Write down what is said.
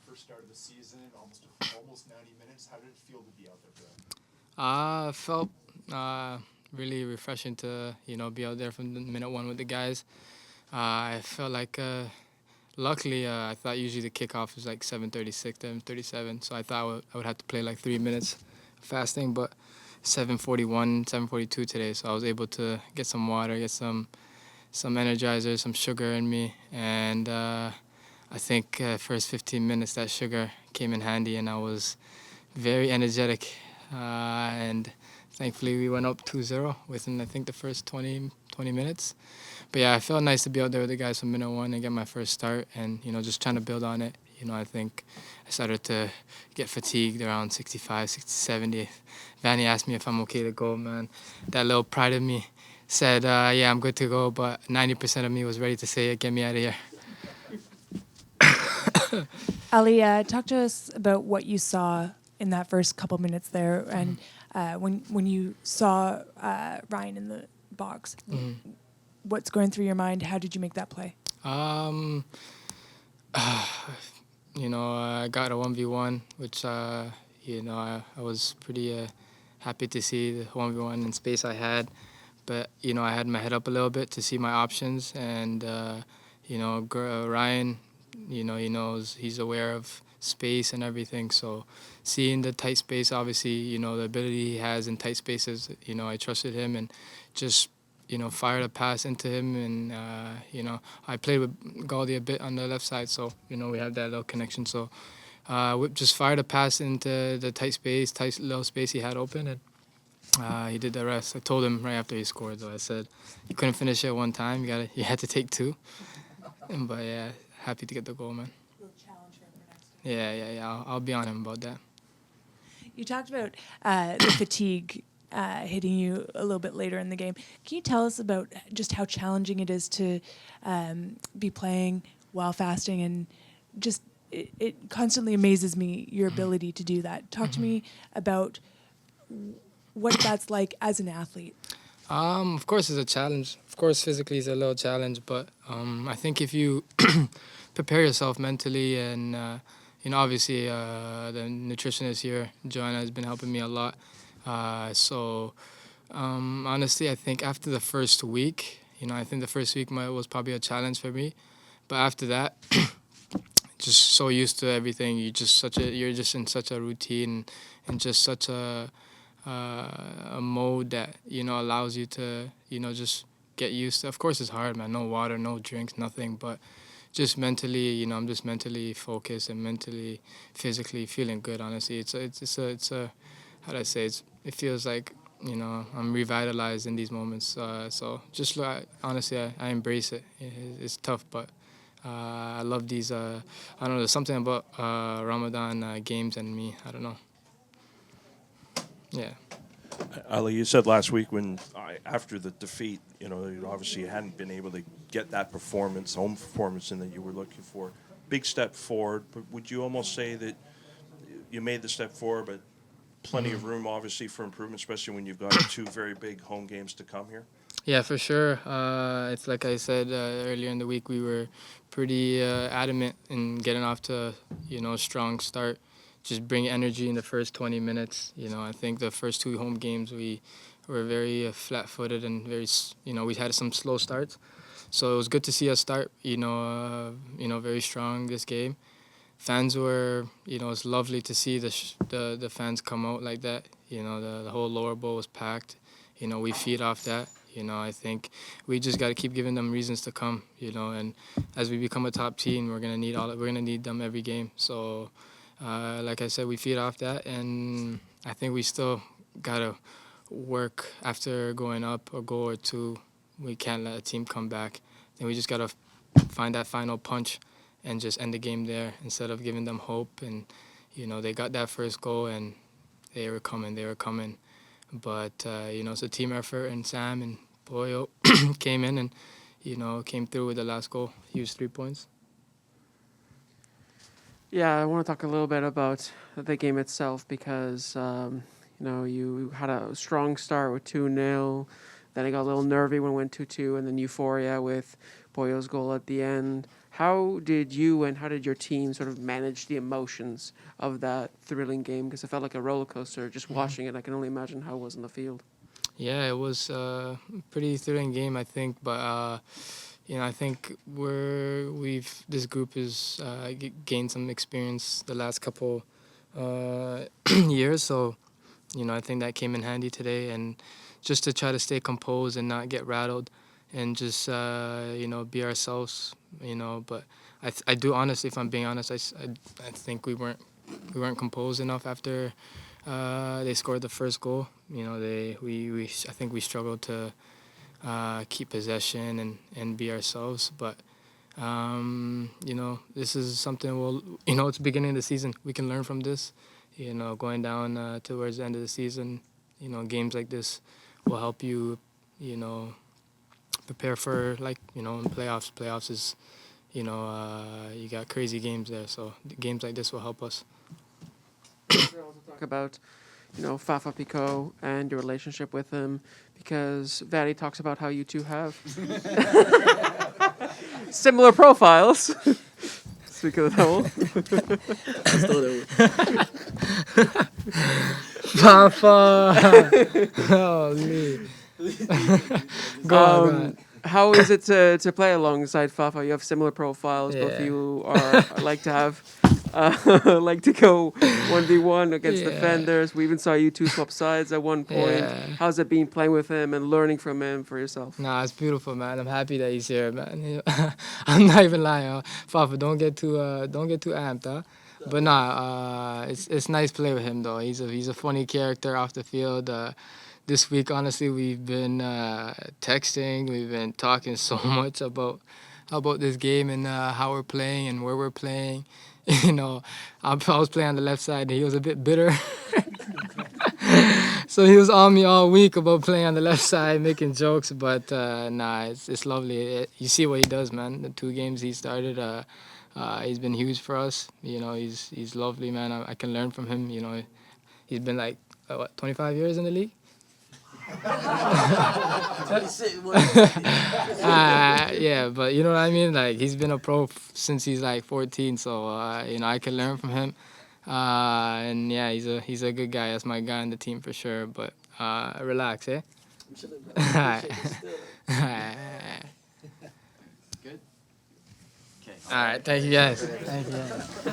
first start of the season, almost 90 minutes. How did it feel to be out there for that? Felt really refreshing to be out there from the minute one with the guys. I felt like luckily I thought usually the kickoff was like 7:36, 7:37, so I thought I would have to play like 3 minutes fasting, but 7:41, 7:42 today, so I was able to get some water, get some energizer, some sugar in me, and I think first 15 minutes that sugar came in handy, and I was very energetic, and thankfully we went up 2-0 within I think the first 20 minutes. But yeah, I felt nice to be out there with the guys from minute one and get my first start, and just trying to build on it. I think I started to get fatigued around 65, 60, 70. Vanny asked me if I'm okay to go, man. That little pride of me said, yeah, I'm good to go, but 90% of me was ready to say, get me out of here. Ali, talk to us about what you saw in that first couple minutes there, and when you saw Ryan in the box. What's going through your mind? How did you make that play? I got a 1v1, which, I was pretty happy to see the 1v1 in space I had. But, I had my head up a little bit to see my options. And, Ryan, he knows, he's aware of space and everything. So seeing the tight space, obviously, the ability he has in tight spaces, I trusted him and just fired a pass into him, and I played with Galdi a bit on the left side, so we have that little connection. So just fired a pass into the tight little space he had open, and he did the rest. I told him right after he scored, though. I said, "You couldn't finish it one time. You had to take two." But yeah, happy to get the goal, man. Challenge for next time. Yeah. I'll be on him about that. You talked about the fatigue hitting you a little bit later in the game. Can you tell us about just how challenging it is to be playing while fasting, and just it constantly amazes me your ability to do that. Talk to me about what that's like as an athlete. Of course, it's a challenge. Of course, physically it's a little challenge, but I think if you prepare yourself mentally, and obviously the nutritionist here, Joanna, has been helping me a lot. So honestly, I think after the first week, I think the first week was probably a challenge for me, but after that, just so used to everything. You're just in such a routine and just such a mode that allows you to just get used to. Of course, it's hard, man. No water, no drinks, nothing, but just mentally, I'm just mentally focused and mentally, physically feeling good. Honestly, it's a how do I say it feels like I'm revitalized in these moments. So just honestly, I embrace it. It's tough, but I love these. I don't know. There's something about Ramadan games and me. I don't know. Yeah. Ali, you said last week after the defeat, obviously you hadn't been able to get that home performance in that you were looking for. Big step forward, but would you almost say that you made the step forward, but plenty of room, obviously, for improvement, especially when you've got two very big home games to come here? Yeah, for sure. It's like I said earlier in the week, we were pretty adamant in getting off to a strong start. Just bring energy in the first 20 minutes. I think the first two home games we were very flat-footed and very we had some slow starts. So it was good to see us start very strong this game. Fans were it's lovely to see the fans come out like that. The whole lower bowl was packed. We feed off that. I think we just got to keep giving them reasons to come. And as we become a top team, we're gonna need them every game. So. Like I said, we feed off that, and I think we still gotta work after going up a goal or two. We can't let a team come back, and we just gotta find that final punch and just end the game there instead of giving them hope. And they got that first goal, and they were coming. But it's a team effort, and Sam and Boyo came in and came through with the last goal. Huge 3 points. Yeah, I want to talk a little bit about the game itself because, you had a strong start with 2-0. Then it got a little nervy when it went 2-2, and then euphoria with Boyo's goal at the end. How did you and how did your team sort of manage the emotions of that thrilling game? Because it felt like a roller coaster just watching it. I can only imagine how it was on the field. Yeah, it was a pretty thrilling game, I think. But I think this group has gained some experience the last couple years. So I think that came in handy today, and just to try to stay composed and not get rattled, and just be ourselves. But I do honestly, if I'm being honest, I think we weren't composed enough after they scored the first goal. I think we struggled to keep possession and be ourselves. But this is something it's the beginning of the season. We can learn from this. Going down towards the end of the season, games like this will help you, prepare for playoffs. Playoffs is, you got crazy games there. So games like this will help us. Talk about, Fafa Picault and your relationship with him, because Vadi talks about how you two have similar profiles. Speak of the devil. Papa! Holy. Go on. How is it to play alongside Fafa? You have similar profiles. Both of you are like to have like to go 1v1 against defenders. We even saw you two swap sides at one point. Yeah. How's it been playing with him and learning from him for yourself? Nah, it's beautiful, man. I'm happy that he's here, man. I'm not even lying. Fafa, don't get too amped, huh? But it's nice to play with him though. He's a funny character off the field. This week, honestly, we've been texting. We've been talking so much about this game and how we're playing and where we're playing. I was playing on the left side, and he was a bit bitter. So he was on me all week about playing on the left side, making jokes. But it's lovely. You see what he does, man. The 2 games he started, he's been huge for us. He's lovely, man. I can learn from him. He's been like 25 years in the league. Yeah, but you know what I mean. Like he's been a pro since he's like 14, so I can learn from him. And yeah, he's a good guy. That's my guy on the team for sure. But relax, eh? Alright. Good. Okay. All right. Thank you guys. Thank you.